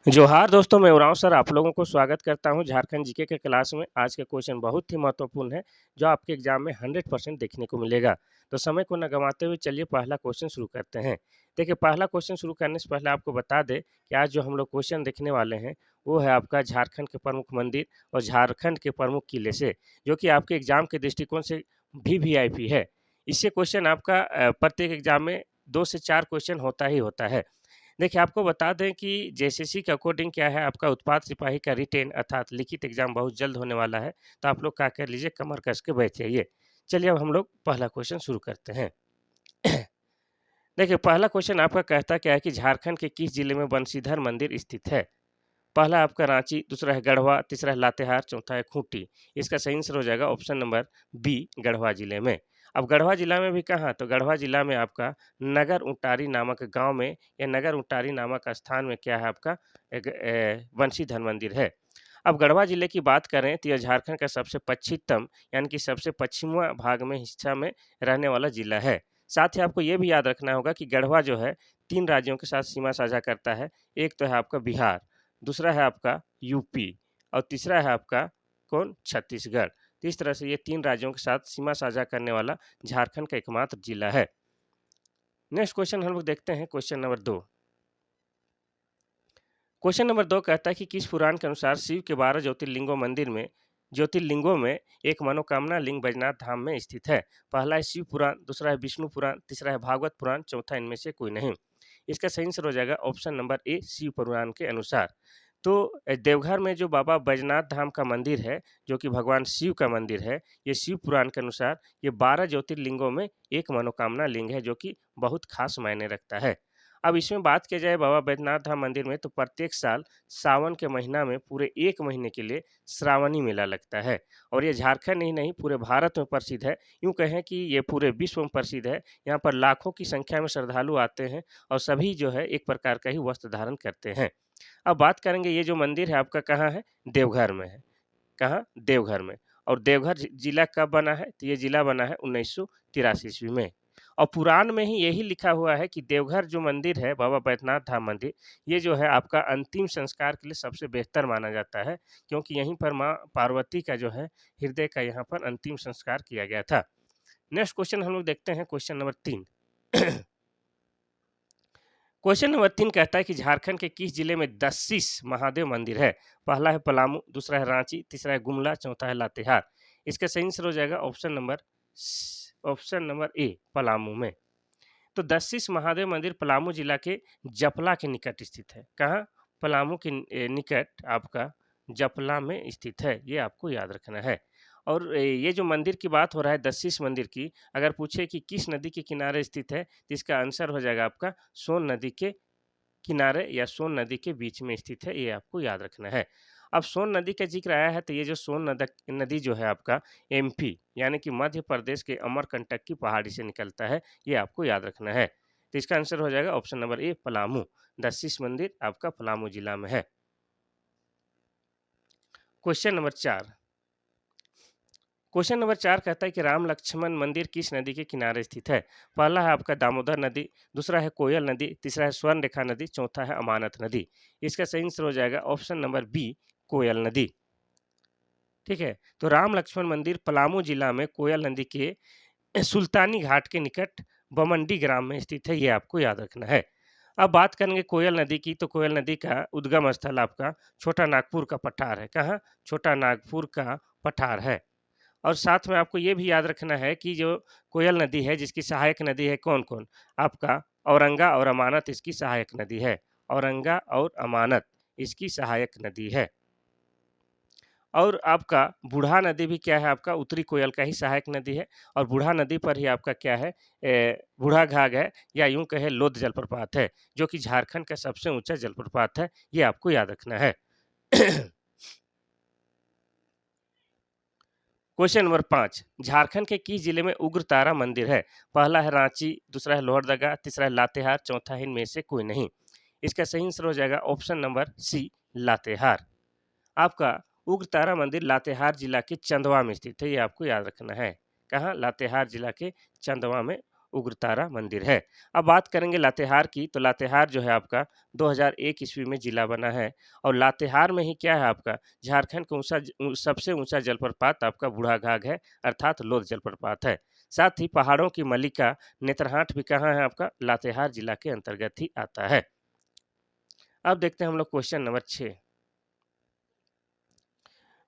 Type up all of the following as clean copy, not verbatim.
जोहार दोस्तों, मैं उरांव सर आप लोगों को स्वागत करता हूं झारखंड जीके के क्लास में। आज का क्वेश्चन बहुत ही महत्वपूर्ण है, जो आपके एग्जाम में 100% देखने को मिलेगा। तो समय को न गंवाते हुए चलिए पहला क्वेश्चन शुरू करते हैं। देखिए, पहला क्वेश्चन शुरू करने से पहले आपको बता दें कि आज जो हम लोग क्वेश्चन देखने वाले हैं, वो है आपका झारखंड के प्रमुख मंदिर और झारखंड के प्रमुख किले से, जो कि आपके एग्जाम के दृष्टिकोण से भी वीआईपी है। इससे क्वेश्चन आपका प्रत्येक एग्जाम में 2 से 4 क्वेश्चन होता ही होता है। देखिए, आपको बता दें कि जेसीसी के अकॉर्डिंग क्या है, आपका उत्पाद सिपाही का रिटेन अर्थात लिखित एग्जाम बहुत जल्द होने वाला है। तो आप लोग क्या कर लीजिए, कमर कस के बैठ जाइए। चलिए अब हम लोग पहला क्वेश्चन शुरू करते हैं। देखिए, पहला क्वेश्चन आपका कहता क्या है कि झारखंड के किस जिले में बंशीधर मंदिर स्थित है? पहला आपका रांची, दूसरा है गढ़वा, तीसरा है लातेहार, चौथा है खूंटी। इसका सही आंसर हो जाएगा ऑप्शन नंबर बी, गढ़वा जिले में। अब गढ़वा जिला में भी कहाँ? तो गढ़वा जिला में आपका नगर उंटारी नामक गांव में या नगर उंटारी नामक स्थान में क्या है आपका बंशीधर मंदिर है। अब गढ़वा जिले की बात करें तो यह झारखंड का सबसे पश्चिमतम यानी कि सबसे पश्चिमी भाग में हिस्सा में रहने वाला जिला है। साथ ही आपको ये भी याद रखना होगा कि गढ़वा जो है 3 राज्यों के साथ सीमा साझा करता है। एक तो है आपका बिहार, दूसरा है आपका यूपी और तीसरा है आपका कौन? छत्तीसगढ़। तो इस तरह से ये 3 राज्यों के साथ सीमा साझा करने वाला झारखंड का एकमात्र जिला है। नेक्स्ट क्वेश्चन हम लोग देखते हैं, क्वेश्चन नंबर 2। क्वेश्चन नंबर 2 कहता है कि किस पुराण के अनुसार शिव के 12 ज्योतिर्लिंगों में एक मनोकामना लिंग बैजनाथ धाम में स्थित है? पहला है शिव पुराण, दूसरा है विष्णु पुराण, तीसरा है भागवत पुराण, चौथा इनमें से कोई नहीं। इसका सही आंसर हो जाएगा ऑप्शन नंबर ए, शिव पुराण के अनुसार। तो देवघर में जो बाबा बैजनाथ धाम का मंदिर है, जो कि भगवान शिव का मंदिर है, ये शिव पुराण के अनुसार ये 12 ज्योतिर्लिंगों में एक मनोकामना लिंग है, जो कि बहुत खास मायने रखता है। अब इसमें बात किया जाए बाबा बैद्यनाथ धाम मंदिर में, तो प्रत्येक साल सावन के महीना में पूरे 1 महीने के लिए श्रावणी मेला लगता है और ये झारखंड ही नहीं पूरे भारत में प्रसिद्ध है। यूँ कहें कि ये पूरे विश्व में प्रसिद्ध है। यहाँ पर लाखों की संख्या में श्रद्धालु आते हैं और सभी जो है एक प्रकार का ही वस्त्र धारण करते हैं। अब बात करेंगे ये जो मंदिर है आपका कहाँ है? देवघर में है। कहाँ? देवघर में। और देवघर जिला कब बना है? तो ये जिला बना है 1983 ईस्वी में। और पुराण में ही यही लिखा हुआ है कि देवघर जो मंदिर है, बाबा बैद्यनाथ धाम मंदिर, ये जो है आपका अंतिम संस्कार के लिए सबसे बेहतर माना जाता है, क्योंकि यहीं पर माँ पार्वती का जो है हृदय का यहाँ पर अंतिम संस्कार किया गया था। नेक्स्ट क्वेश्चन हम लोग देखते हैं, क्वेश्चन नंबर 3। क्वेश्चन नंबर 3 कहता है कि झारखंड के किस जिले में 10 महादेव मंदिर है? पहला है पलामू, दूसरा है रांची, तीसरा है गुमला, चौथा है लातेहार। इसका सही आंसर हो जाएगा ऑप्शन नंबर ए, पलामू में। तो 10 महादेव मंदिर पलामू जिला के जपला के निकट स्थित है। कहाँ? पलामू के निकट आपका जपला में स्थित है, ये आपको याद रखना है। और ये जो मंदिर की बात हो रहा है 10 मंदिर की, अगर पूछे कि किस नदी के किनारे स्थित है, तो इसका आंसर हो जाएगा आपका सोन नदी के किनारे या सोन नदी के बीच में स्थित है, ये आपको याद रखना है। अब सोन नदी का जिक्र आया है, तो ये जो सोन नदी जो है आपका एमपी यानी कि मध्य प्रदेश के अमरकंटक की पहाड़ी से निकलता है, ये आपको याद रखना है। तो इसका आंसर हो जाएगा ऑप्शन नंबर ए, पलामू। 10 मंदिर आपका पलामू जिला में है। Question number 4। क्वेश्चन नंबर 4 कहता है कि राम लक्ष्मण मंदिर किस नदी के किनारे स्थित है? पहला है आपका दामोदर नदी, दूसरा है कोयल नदी, तीसरा है स्वर्ण रेखा नदी, चौथा है अमानत नदी। इसका सही आंसर हो जाएगा ऑप्शन नंबर बी, कोयल नदी। ठीक है, तो राम लक्ष्मण मंदिर पलामू जिला में कोयल नदी के सुल्तानी घाट के निकट बमंडी ग्राम में स्थित है, ये आपको याद रखना है। अब बात करेंगे कोयल नदी की, तो कोयल नदी का उद्गम स्थल आपका छोटा नागपुर का पठार है। कहाँ? छोटा नागपुर का पठार है। और साथ में आपको ये भी याद रखना है कि जो कोयल नदी है, जिसकी सहायक नदी है कौन-कौन? आपका औरंगा और अमानत इसकी सहायक नदी है। औरंगा और अमानत इसकी सहायक नदी है। और आपका बूढ़ा नदी भी क्या है? आपका उत्तरी कोयल का ही सहायक नदी है और बूढ़ा नदी पर ही आपका क्या है? बूढ़ा घाघ है या यूँ कहें लोध जलप्रपात है, जो कि झारखंड का सबसे ऊँचा जलप्रपात है, ये आपको याद रखना है। Question number 5। झारखंड के किस जिले में उग्रतारा मंदिर है? पहला है रांची, दूसरा है लोहरदगा, तीसरा है लातेहार, चौथा है इनमें से कोई नहीं। इसका सही आंसर हो जाएगा ऑप्शन नंबर सी, लातेहार। आपका उग्रतारा मंदिर लातेहार जिला के चंदवा में स्थित है, ये आपको याद रखना है। कहाँ? लातेहार जिला के चंदवा में उग्रतारा मंदिर है। अब बात करेंगे लातेहार की, तो लातेहार जो है आपका 2001 ईस्वी में जिला बना है और लातेहार में ही क्या है आपका झारखंड का सबसे ऊंचा जलप्रपात आपका बूढ़ाघाघ है, अर्थात लोध जलप्रपात है। साथ ही पहाड़ों की मलिका नेत्रहाट भी कहाँ है आपका लातेहार जिला के अंतर्गत ही आता है। अब देखते हैं हम लोग क्वेश्चन नंबर 6।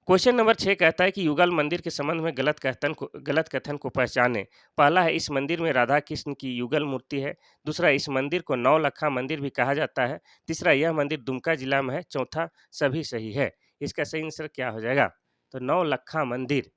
क्वेश्चन नंबर 6 कहता है कि युगल मंदिर के संबंध में गलत कथन को पहचाने। पहला है इस मंदिर में राधा कृष्ण की युगल मूर्ति है। दूसरा इस मंदिर को नौलखा मंदिर भी कहा जाता है। तीसरा यह मंदिर दुमका जिला में है। चौथा सभी सही है। इसका सही आंसर क्या हो जाएगा? तो नौलखा मंदिर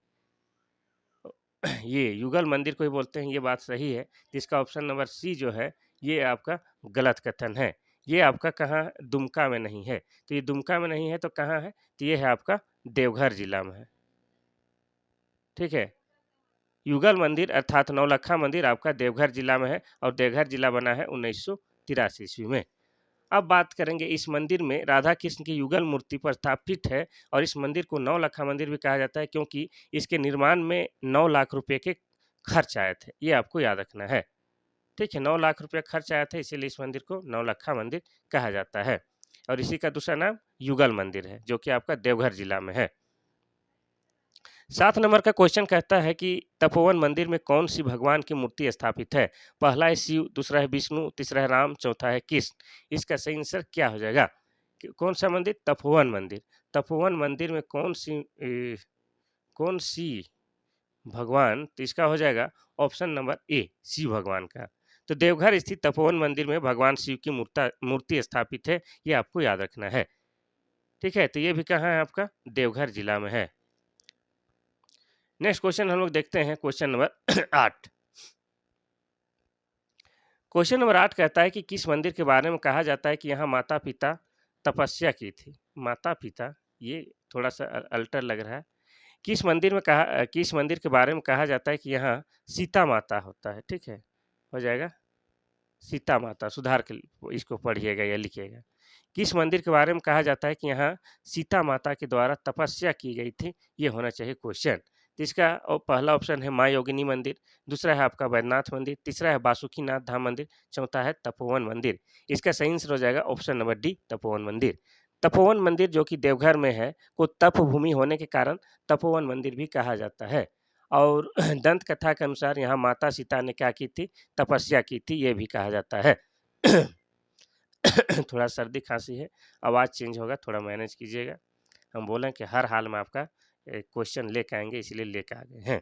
ये युगल मंदिर को ही बोलते हैं, ये बात सही है। जिसका ऑप्शन नंबर सी जो है ये आपका गलत कथन है। ये आपका कहाँ दुमका में नहीं है, तो ये दुमका में नहीं है तो कहाँ है? तो ये है आपका देवघर जिला में है। ठीक है, युगल मंदिर अर्थात नौलखा मंदिर आपका देवघर जिला में है और देवघर जिला बना है 1983 ईस्वी में। अब बात करेंगे इस मंदिर में राधा कृष्ण की युगल मूर्ति पर स्थापित है और इस मंदिर को नौलखा मंदिर भी कहा जाता है क्योंकि इसके निर्माण में 9 लाख रुपए के खर्च आए थे। ये आपको याद रखना है। ठीक है, 9 लाख रुपए खर्च आया था, इसीलिए इस मंदिर को नौलखा मंदिर कहा जाता है और इसी का दूसरा नाम युगल मंदिर है जो कि आपका देवघर जिला में है। 7 नंबर का क्वेश्चन कहता है कि तपोवन मंदिर में कौन सी भगवान की मूर्ति स्थापित है? पहला है शिव, दूसरा है विष्णु, तीसरा है राम, चौथा है कृष्ण। इसका सही आंसर क्या हो जाएगा? कौन सा मंदिर? तपोवन मंदिर। तपोवन मंदिर में कौन सी भगवान? तो इसका हो जाएगा ऑप्शन नंबर ए शिव भगवान का। तो देवघर स्थित तपोवन मंदिर में भगवान शिव की मूर्ति स्थापित है, ये आपको याद रखना है। ठीक है, तो ये भी कहाँ है आपका? देवघर जिला में है। नेक्स्ट क्वेश्चन हम लोग देखते हैं, क्वेश्चन नंबर 8। क्वेश्चन नंबर 8 कहता है कि किस मंदिर के बारे में कहा जाता है कि यहाँ माता पिता तपस्या की थी? माता पिता, ये थोड़ा सा अल्टर लग रहा है। किस मंदिर के बारे में कहा जाता है कि यहाँ सीता माता होता है? ठीक है, हो जाएगा सीता माता। सुधार के इसको पढ़िएगा या लिखिएगा। किस मंदिर के बारे में कहा जाता है कि यहाँ सीता माता के द्वारा तपस्या की गई थी? ये होना चाहिए क्वेश्चन। तो इसका पहला ऑप्शन है माँ योगिनी मंदिर, दूसरा है आपका वैद्यनाथ मंदिर, तीसरा है बासुकीनाथ धाम मंदिर, चौथा है तपोवन मंदिर। इसका सही आंसर हो जाएगा ऑप्शन नंबर डी तपोवन मंदिर। तपोवन मंदिर जो कि देवघर में है को तप भूमि होने के कारण तपोवन मंदिर भी कहा जाता है। और दंत कथा के अनुसार यहाँ माता सीता ने क्या की थी? तपस्या की थी, ये भी कहा जाता है। थोड़ा सर्दी खांसी है, आवाज़ चेंज होगा, थोड़ा मैनेज कीजिएगा। हम बोलें कि हर हाल में आपका क्वेश्चन लेके आएंगे, इसीलिए लेके आ गए हैं।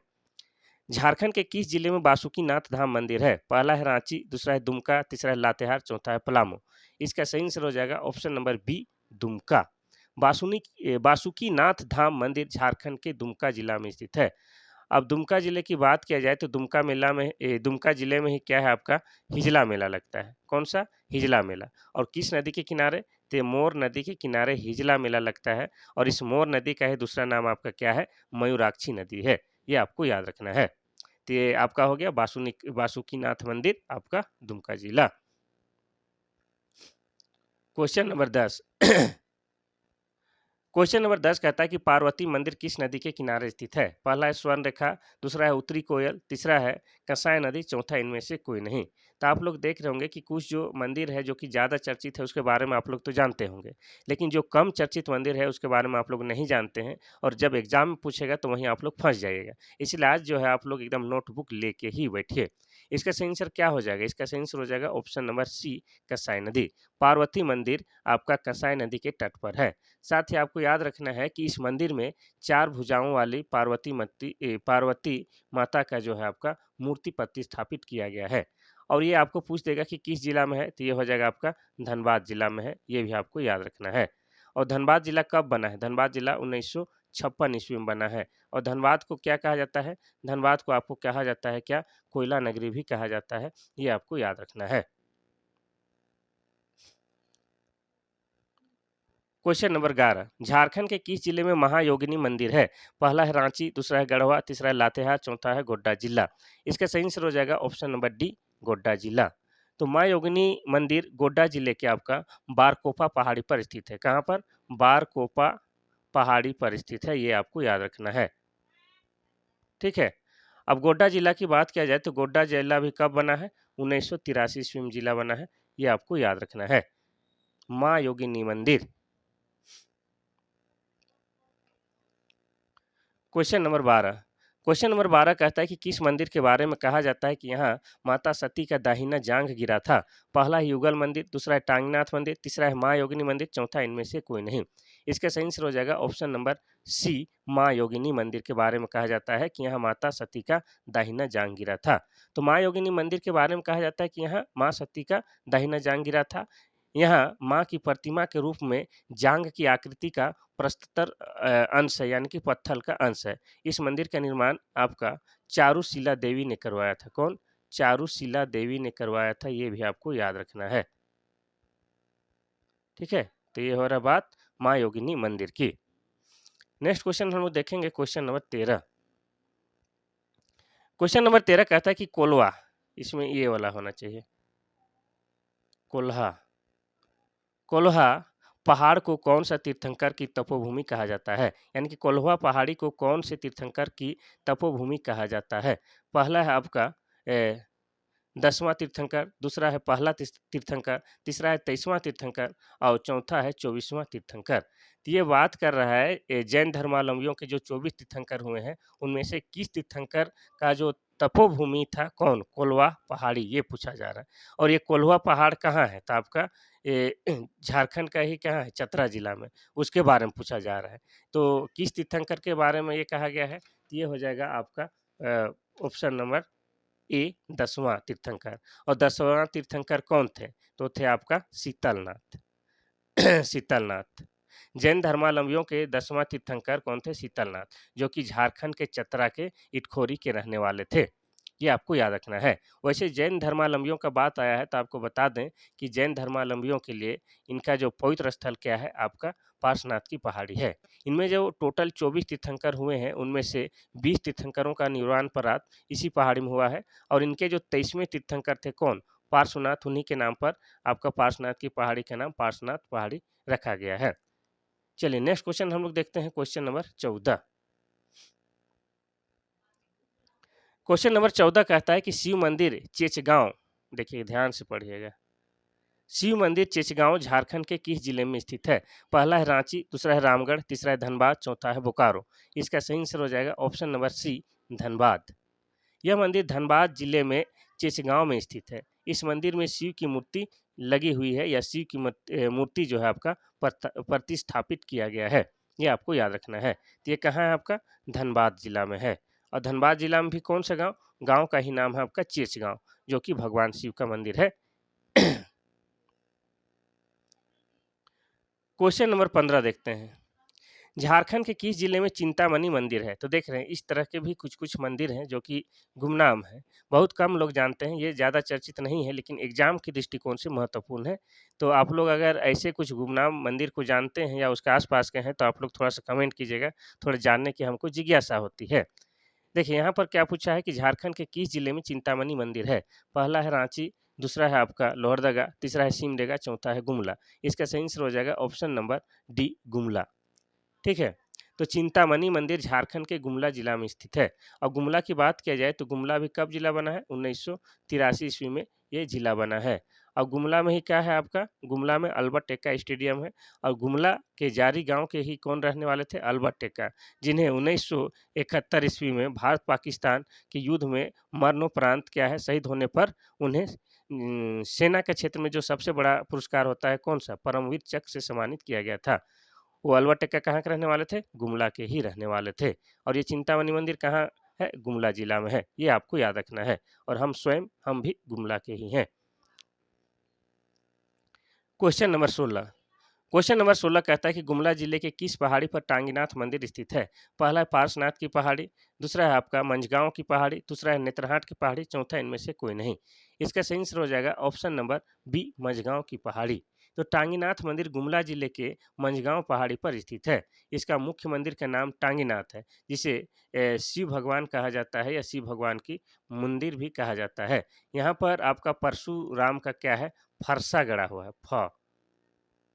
झारखंड के किस जिले में बासुकीनाथ धाम मंदिर है? पहला है रांची, दूसरा है दुमका, तीसरा है लातेहार, चौथा है पलामू। इसका सही आंसर हो जाएगा option number B Dumka. Basukinath Dham मंदिर झारखंड के दुमका जिला में स्थित है। अब दुमका जिले की बात किया जाए तो दुमका जिले में ही क्या है आपका हिजला मेला लगता है। कौन सा? हिजला मेला। और किस नदी के किनारे? तो मोर नदी के किनारे हिजला मेला लगता है और इस मोर नदी का ही दूसरा नाम आपका क्या है? मयूराक्षी नदी है। ये आपको याद रखना है। तो ये आपका हो गया बासुकीनाथ मंदिर आपका दुमका जिला। Question number 10। क्वेश्चन नंबर 10 कहता है कि पार्वती मंदिर किस नदी के किनारे स्थित है? पहला है स्वर्ण रेखा, दूसरा है उत्तरी कोयल, तीसरा है कसाय नदी, चौथा इनमें से कोई नहीं। तो आप लोग देख रहे होंगे कि कुछ जो मंदिर है जो कि ज़्यादा चर्चित है उसके बारे में आप लोग तो जानते होंगे, लेकिन जो कम चर्चित मंदिर है उसके बारे में आप लोग नहीं जानते हैं और जब एग्जाम में पूछेगा तो वहीं आप लोग फंस जाइएगा। इसलिए आज जो है आप लोग एकदम नोटबुक लेके ही बैठिए। इसका सही आंसर क्या हो जाएगा? इसका सही आंसर हो जाएगा ऑप्शन नंबर सी कसाई नदी। पार्वती मंदिर आपका कसाई नदी के तट पर है। साथ ही आपको याद रखना है कि इस मंदिर में 4 भुजाओं वाली पार्वती माता का जो है आपका मूर्ति प्रतिष्ठापित किया गया है। और ये आपको पूछ देगा कि किस जिला में है, तो ये हो जाएगा आपका धनबाद जिला में है। ये भी आपको याद रखना है। और धनबाद जिला कब बना है? धनबाद जिला 1956 ईस्वी में बना है। और धनबाद को क्या कहा जाता है? धनबाद को आपको कहा जाता है क्या? कोयला नगरी भी कहा जाता है। ये आपको याद रखना है। Question number 11। झारखंड के किस जिले में महायोगिनी मंदिर है? पहला है रांची, दूसरा है गढ़वा, तीसरा है लातेहार, चौथा है गोड्डा जिला। इसका सही आंसर हो जाएगा ऑप्शन नंबर डी गोड्डा जिला। तो माँ योगिनी मंदिर गोड्डा जिले के आपका बारकोपा पहाड़ी पर स्थित है। कहाँ पर? बारकोपा पहाड़ी पर स्थित है, ये आपको याद रखना है। ठीक है। अब गोड्डा जिला की बात किया जाए तो गोड्डा जिला भी कब बना है? 1983 ईस्वी में जिला बना है, ये आपको याद रखना है। माँ योगिनी मंदिर। Question number 12। क्वेश्चन नंबर 12 कहता है कि किस मंदिर के बारे में कहा जाता है कि यहाँ माता सती का दाहिना जांघ गिरा था? पहला है युगल मंदिर, दूसरा है टांगनाथ मंदिर, तीसरा है माँ योगिनी मंदिर, चौथा इनमें से कोई नहीं। इसका सही आंसर हो जाएगा ऑप्शन नंबर सी, माँ योगिनी मंदिर के बारे में कहा जाता है कि यहाँ माता सती का दाहिना जांघ गिरा था। तो माँ योगिनी मंदिर के बारे में कहा जाता है कि यहाँ माँ सती का दाहिना जांघ गिरा था। यहाँ माँ की प्रतिमा के रूप में जांघ की आकृति का प्रस्तर अंश है, यानी कि पत्थर का अंश है। इस मंदिर का निर्माण आपका चारुशिला देवी ने करवाया था। कौन? चारुशिला देवी ने करवाया था, ये भी आपको याद रखना है। ठीक है, तो ये हो रहा बात माँ योगिनी मंदिर की। नेक्स्ट क्वेश्चन हम लोग देखेंगे, क्वेश्चन नंबर 13। क्वेश्चन नंबर 13 कहता है कि कोल्हा, इसमें ये वाला होना चाहिए, कोल्हा। कोल्हा पहाड़ को कौन सा तीर्थंकर की तपोभूमि कहा जाता है? यानी कि कोल्हा पहाड़ी को कौन से तीर्थंकर की तपोभूमि कहा जाता है? पहला है आपका 10वां तीर्थंकर, दूसरा है पहला तीर्थंकर, तीसरा है 23वां तीर्थंकर और चौथा है 24वां तीर्थंकर। तो ये बात कर रहा है जैन धर्मावलंबियों के जो 24 तीर्थंकर हुए हैं, उनमें से किस तीर्थंकर का जो तपोभूमि था कौन? कोल्हा पहाड़ी, ये पूछा जा रहा है। और ये कोल्हा पहाड़ कहाँ है? तो आपका झारखंड का ही कहाँ है? चतरा जिला में, उसके बारे में पूछा जा रहा है। तो किस तीर्थंकर के बारे में ये कहा गया है? तो ये हो जाएगा आपका ऑप्शन नंबर ए, 10वां तीर्थंकर। और 10वां तीर्थंकर कौन थे? तो थे आपका शीतलनाथ। शीतलनाथ। जैन धर्मावलंबियों के 10वां तीर्थंकर कौन थे? शीतलनाथ, जो कि झारखंड के चतरा के इटखोरी के रहने वाले थे। ये आपको याद रखना है। वैसे जैन धर्मावलंबियों का बात आया है तो आपको बता दें कि जैन धर्मावलंबियों के लिए इनका जो पवित्र स्थल क्या है? आपका पार्श्वनाथ की पहाड़ी है। इनमें जो टोटल 24 तीर्थंकर हुए हैं, उनमें से 20 तीर्थंकरों का निर्वाण परात इसी पहाड़ी में हुआ है। और इनके जो 23वें तीर्थंकर थे कौन? पार्श्वनाथ, उन्हीं के नाम पर आपका पार्श्वनाथ की पहाड़ी का नाम पार्श्वनाथ पहाड़ी रखा गया है। चलिए नेक्स्ट क्वेश्चन हम लोग देखते हैं, क्वेश्चन नंबर 14। क्वेश्चन नंबर 14 कहता है कि शिव मंदिर चेचगांव, देखिए ध्यान से पढ़िएगा, शिव मंदिर चेचगांव झारखंड के किस जिले में स्थित है? पहला है रांची, दूसरा है रामगढ़, तीसरा है धनबाद, चौथा है बोकारो। इसका सही आंसर हो जाएगा ऑप्शन नंबर सी, धनबाद। यह मंदिर धनबाद जिले में चेचगांव में स्थित है। इस मंदिर में शिव की मूर्ति लगी हुई है, या शिव की मूर्ति जो है आपका प्रतिष्ठापित किया गया है, ये आपको याद रखना है। तो ये कहाँ है? आपका धनबाद जिला में है। और धनबाद जिला में भी कौन सा गांव? गांव का ही नाम है आपका चेचगांव, जो कि भगवान शिव का मंदिर है। क्वेश्चन नंबर 15 देखते हैं। झारखंड के किस जिले में चिंतामणि मंदिर है? तो देख रहे हैं इस तरह के भी कुछ कुछ मंदिर हैं जो कि गुमनाम है, बहुत कम लोग जानते हैं, ये ज़्यादा चर्चित नहीं है, लेकिन एग्जाम के दृष्टिकोण से महत्वपूर्ण है। तो आप लोग अगर ऐसे कुछ गुमनाम मंदिर को जानते हैं या उसके आसपास के हैं, तो आप लोग थोड़ा सा कमेंट कीजिएगा, थोड़ा जानने की हमको जिज्ञासा होती है। देखिए यहाँ पर क्या पूछा है कि झारखंड के किस जिले में चिंतामणि मंदिर है? पहला है रांची, दूसरा है आपका लोहरदगा, तीसरा है सिमडेगा, चौथा है गुमला। इसका सही आंसर हो जाएगा ऑप्शन नंबर डी, गुमला। ठीक है, तो चिंतामणि मंदिर झारखंड के गुमला जिला में स्थित है। और गुमला की बात किया जाए तो गुमला भी कब जिला बना है? 1983 ईस्वी में ये जिला बना है। और गुमला में ही क्या है आपका? गुमला में अल्बर्ट एक्का स्टेडियम है। और गुमला के जारी गांव के ही कौन रहने वाले थे? अल्बर्ट एक्का, जिन्हें 1971 ईस्वी में भारत पाकिस्तान के युद्ध में मरणोपरांत क्या है, शहीद होने पर उन्हें सेना के क्षेत्र में जो सबसे बड़ा पुरस्कार होता है कौन सा? परमवीर चक्र से सम्मानित किया गया था। वो अल्बर्ट एक्का कहाँ के रहने वाले थे? गुमला के ही रहने वाले थे। और ये चिंतामणि मंदिर कहाँ है? गुमला जिला में है, ये आपको याद रखना है। और हम भी गुमला के ही हैं। Question number 16। क्वेश्चन नंबर 16 कहता है कि गुमला जिले के किस पहाड़ी पर टांगीनाथ मंदिर स्थित है? पहला है पार्श्वनाथ की पहाड़ी, दूसरा है आपका मंझगांव की पहाड़ी, दूसरा है नेत्रहाट की पहाड़ी, चौथा इनमें से कोई नहीं। इसका सही आंसर हो जाएगा ऑप्शन नंबर बी, मंझगांव की पहाड़ी। तो टांगीनाथ मंदिर गुमला जिले के मंझगांव पहाड़ी पर स्थित है। इसका मुख्य मंदिर का नाम टांगीनाथ है, जिसे शिव भगवान कहा जाता है, या शिव भगवान की मंदिर भी कहा जाता है। यहाँ पर आपका परशुराम का क्या है? फरसा गड़ा हुआ है,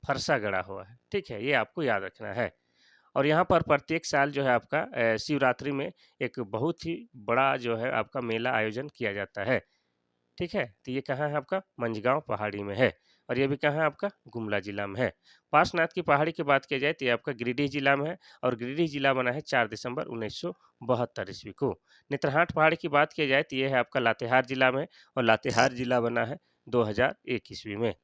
फरसा गड़ा हुआ है। ठीक है, ये आपको याद रखना है। और यहाँ पर प्रत्येक साल जो है आपका शिवरात्रि में एक बहुत ही बड़ा जो है आपका मेला आयोजन किया जाता है। ठीक है? तो ये कहाँ है आपका? मंझगाँव पहाड़ी में है और ये भी कहाँ है आपका? गुमला जिला में है। पार्श्वनाथ की पहाड़ी की बात की जाए तो ये आपका गिरिडीह जिला में है और गिरिडीह जिला बना है 4 दिसंबर 1972 ईस्वी को। नेत्रहाट पहाड़ी की बात की जाए तो ये है आपका लातेहार जिला में और लातेहार जिला बना है 2001 ईस्वी में।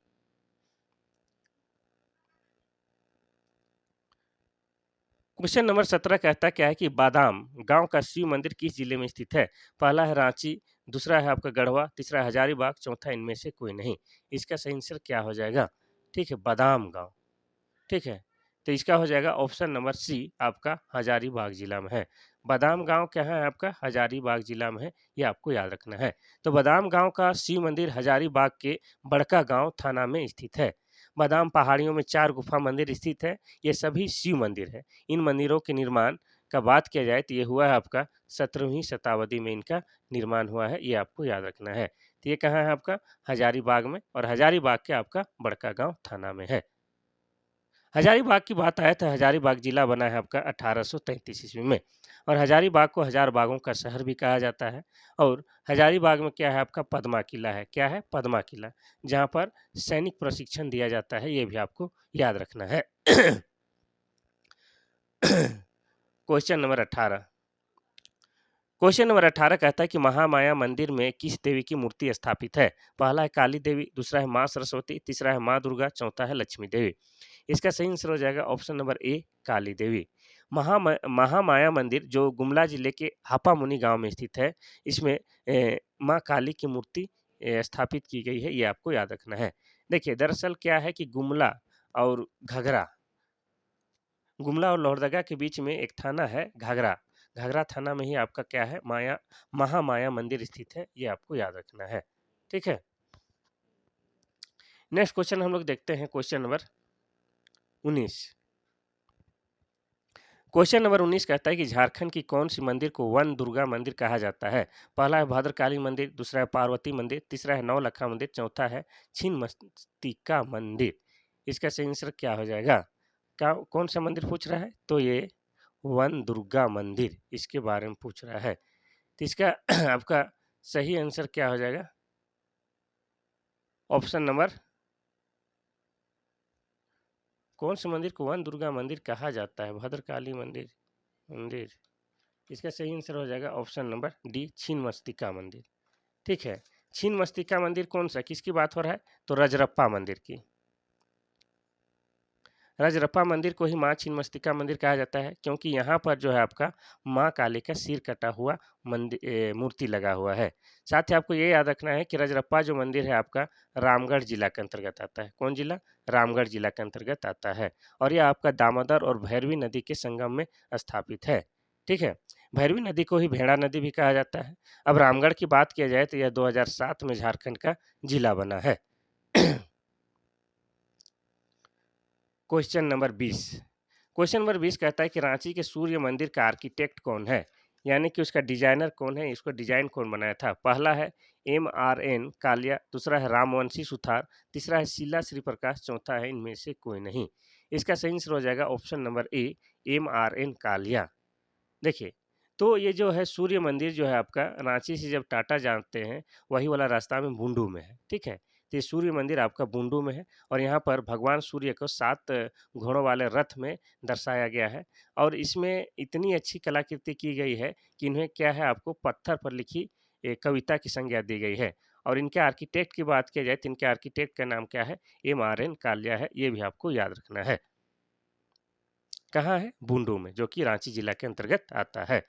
क्वेश्चन नंबर 17 कहता क्या है कि बादाम गांव का शिव मंदिर किस जिले में स्थित है? पहला है रांची, दूसरा है आपका गढ़वा, तीसरा है हजारीबाग, चौथा इनमें से कोई नहीं। इसका सही आंसर क्या हो जाएगा? ठीक है, बादाम गांव। ठीक है, तो इसका हो जाएगा ऑप्शन नंबर सी आपका हजारीबाग जिला में है। बादाम गांव कहाँ है आपका? हजारीबाग जिला में है, ये आपको याद रखना है। तो बादाम गांव का शिव मंदिर हजारीबाग के बड़का गांव थाना में स्थित है। बादाम पहाड़ियों में 4 गुफा मंदिर स्थित है। ये सभी शिव मंदिर है। इन मंदिरों के निर्माण का बात किया जाए तो ये हुआ है आपका 17वीं शताब्दी में इनका निर्माण हुआ है, ये आपको याद रखना है। तो ये कहाँ है आपका? हजारीबाग में और हजारीबाग के आपका बड़का गांव थाना में है। हजारीबाग की बात आए तो हजारीबाग जिला बना है आपका 1833 ईस्वी में और हजारीबाग को हजार बागों का शहर भी कहा जाता है। और हजारीबाग में क्या है आपका? पद्मा किला है। क्या है? पद्मा किला, जहाँ पर सैनिक प्रशिक्षण दिया जाता है, ये भी आपको याद रखना है। Question number 18। क्वेश्चन नंबर 18 कहता है कि महामाया मंदिर में किस देवी की मूर्ति स्थापित है? पहला है काली देवी, दूसरा है माँ सरस्वती, तीसरा है माँ दुर्गा, चौथा है लक्ष्मी देवी। इसका सही आंसर हो जाएगा ऑप्शन नंबर ए काली देवी। महामाया मंदिर जो गुमला जिले के हापामुनि गांव में स्थित है, इसमें माँ काली की मूर्ति स्थापित की गई है, ये आपको याद रखना है। देखिए दरअसल क्या है कि और घघरा गुमला और लोहरदगा के बीच में एक थाना है घाघरा। घाघरा थाना में ही आपका क्या है? महामाया मंदिर स्थित है, ये आपको याद रखना है। ठीक है, नेक्स्ट क्वेश्चन हम लोग देखते हैं क्वेश्चन नंबर 19। क्वेश्चन नंबर 19 कहता है कि झारखंड की कौन सी मंदिर को वन दुर्गा मंदिर कहा जाता है? पहला है भद्रकाली मंदिर, दूसरा है पार्वती मंदिर, तीसरा है नवलखा मंदिर, चौथा है छिन्नमस्तिका मंदिर। इसका सही आंसर क्या हो जाएगा? क्या कौन सा मंदिर पूछ रहा है? तो ये वन दुर्गा मंदिर इसके बारे में पूछ रहा है। तो इसका आपका सही आंसर क्या हो जाएगा? ऑप्शन नंबर कौन से मंदिर को वन दुर्गा मंदिर कहा जाता है? भद्रकाली मंदिर मंदिर इसका सही आंसर हो जाएगा ऑप्शन नंबर डी छिन्नमस्तिका मंदिर। ठीक है, छिन्नमस्तिका मंदिर कौन सा किसकी बात हो रहा है? तो रजरप्पा मंदिर की। रजरप्पा मंदिर को ही माँ छिन्नमस्तिका मंदिर कहा जाता है क्योंकि यहाँ पर जो है आपका माँ काली का सिर कटा हुआ मूर्ति लगा हुआ है। साथ ही आपको ये याद रखना है कि रजरप्पा जो मंदिर है आपका रामगढ़ जिला के अंतर्गत आता है। कौन जिला? रामगढ़ जिला के अंतर्गत आता है और यह आपका दामोदर और भैरवी नदी के संगम में स्थापित है। ठीक है, भैरवी नदी को ही भेड़ा नदी भी कहा जाता है। अब रामगढ़ की बात किया जाए तो यह 2007 में झारखंड का जिला बना है। Question number 20। क्वेश्चन नंबर 20 कहता है कि रांची के सूर्य मंदिर का आर्किटेक्ट कौन है? यानी कि उसका डिजाइनर कौन है, इसको डिजाइन कौन बनाया था? पहला है MRN कालिया, दूसरा है रामवंशी सुथार, तीसरा है शीला श्री प्रकाश, चौथा है इनमें से कोई नहीं। इसका सही आंसर हो जाएगा option number A MRN Kalia. देखिए, तो ये जो है सूर्य मंदिर जो है आपका रांची से जब टाटा जाते हैं वही वाला रास्ता में बूंदू में है। ठीक है, तो ये सूर्य मंदिर आपका बूंदू में है और यहाँ पर भगवान सूर्य को 7 घोड़ों वाले रथ में दर्शाया गया है और इसमें इतनी अच्छी कलाकृति की गई है कि इन्हें क्या है आपको पत्थर पर लिखी कविता की संज्ञा दी गई है। और इनके आर्किटेक्ट की बात की जाए तो इनके आर्किटेक्ट का नाम क्या है? MRN कालिया है, ये भी आपको याद रखना है। कहाँ है? बूंदू में, जो कि रांची जिला के अंतर्गत आता है।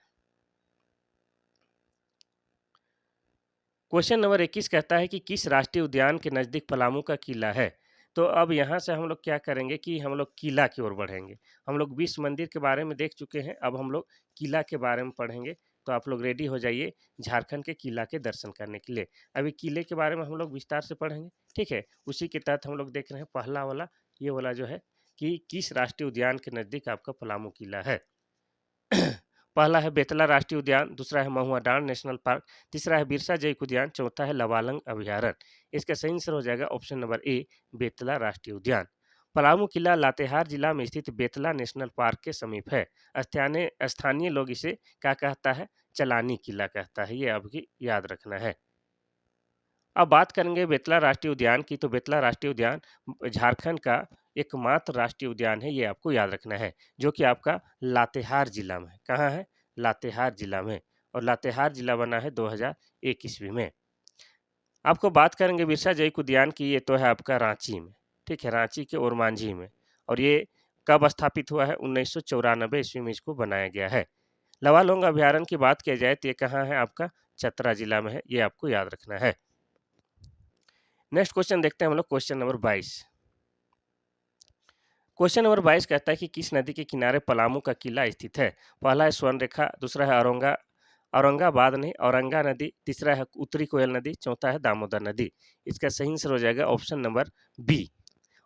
क्वेश्चन नंबर 21 कहता है कि किस राष्ट्रीय उद्यान के नज़दीक पलामू का किला है? तो अब यहाँ से हम लोग क्या करेंगे कि हम लोग किला की ओर बढ़ेंगे। हम लोग विश्व मंदिर के बारे में देख चुके हैं, अब हम लोग किला के बारे में पढ़ेंगे। तो आप लोग रेडी हो जाइए झारखंड के किला के दर्शन करने के लिए। अभी किले के बारे में हम लोग विस्तार से पढ़ेंगे। ठीक है, उसी के तहत हम लोग देख रहे हैं पहला वाला, ये वाला जो है कि किस राष्ट्रीय उद्यान के नज़दीक आपका पलामू किला है। पहला है बेतला राष्ट्रीय उद्यान, दूसरा है महुआ डांड नेशनल पार्क, तीसरा है बिरसा जैविक उद्यान, चौथा है लवालंग अभयारण्य। इसका सही आंसर हो जाएगा ऑप्शन नंबर ए बेतला राष्ट्रीय उद्यान। पलामू किला लातेहार जिला में स्थित बेतला नेशनल पार्क के समीप है। स्थानीय स्थानीय लोग इसे क्या कहता है, चलानी किला कहता है, ये आपकी याद रखना है। अब बात करेंगे बेतला राष्ट्रीय उद्यान की, तो बेतला राष्ट्रीय उद्यान झारखंड का एकमात्र राष्ट्रीय उद्यान है, ये आपको याद रखना है, जो कि आपका लातेहार जिला में है। कहाँ है? लातेहार जिला में। और लातेहार जिला बना है 2001 ईस्वी में। आपको बात करेंगे बिरसा जैविक उद्यान की, ये तो है आपका रांची में, ठीक है, रांची के ओरमांझी में। और ये कब स्थापित हुआ है? 1994 ईस्वी में इसको बनाया गया है। लवालोंग अभ्यारण्य की बात किया जाए तो ये कहाँ है? आपका चतरा जिला में है, ये आपको याद रखना है। नेक्स्ट क्वेश्चन देखते हैं हम लोग, क्वेश्चन नंबर 22। क्वेश्चन नंबर 22 कहता है कि किस नदी के किनारे पलामू का किला स्थित है? पहला है स्वर्णरेखा, दूसरा है औरंगाबाद नहीं, औरंगा नदी, तीसरा है उत्तरी कोयल नदी, चौथा है दामोदर नदी। इसका सही आंसर हो जाएगा ऑप्शन नंबर बी,